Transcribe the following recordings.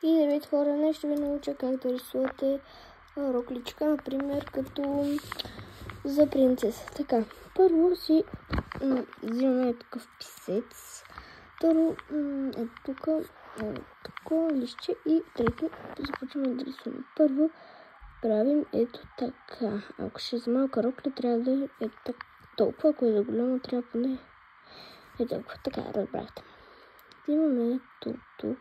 И, здравейте хора, днес ще ви науча как да рисувате рокличка, например, като за принцеса. Така, първо си взимаме такъв писец. Второ, тук лище и трето започваме да рисуваме. Първо правим ето така. Ако ще е за малка рокля, трябва да е толкова, ако е за голямо, трябва поне е толкова. Така, разбрахте. Взимаме тук.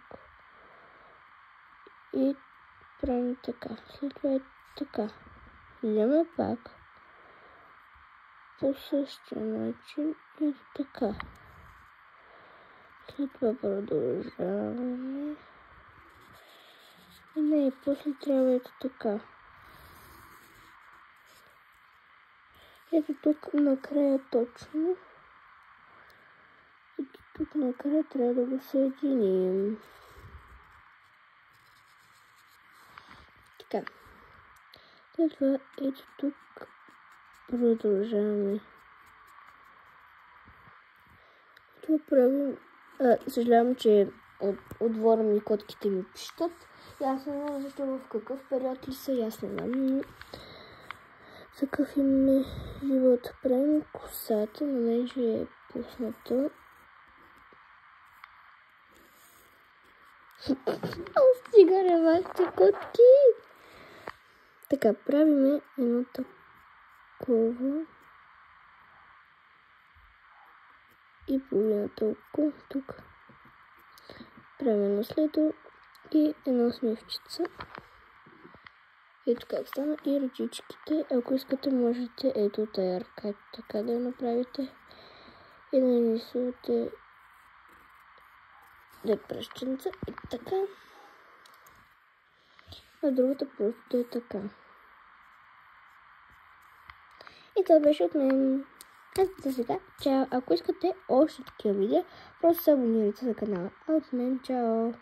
И правим така. След това е така. Вземаме пак по същия начин и така. След това продължаваме. И после трябва ето така. Ето тук накрая точно. Ето тук накрая трябва да го съединим. Така. След това ето тук продължаваме. Това правим. Съжалявам, че от двора ми котките ми пищат. И аз не знам защо в какъв период ли са, и аз не знам. Такъв им е живот. Правим косата, на мен ще е пусната. Стига ревахте котки! Така, правиме едно такова и половина толкова тук. Правим едно следо и едно смивчица. Ето как стана и ръчичките. Ако искате, можете ето тая ръка така да я направите и да нарисувате пръщенца и така. А другата просто да е така. И това беше от мен. За сега, чао! Ако искате още такива видео, просто се абонирайте за канала. А от мен, чао!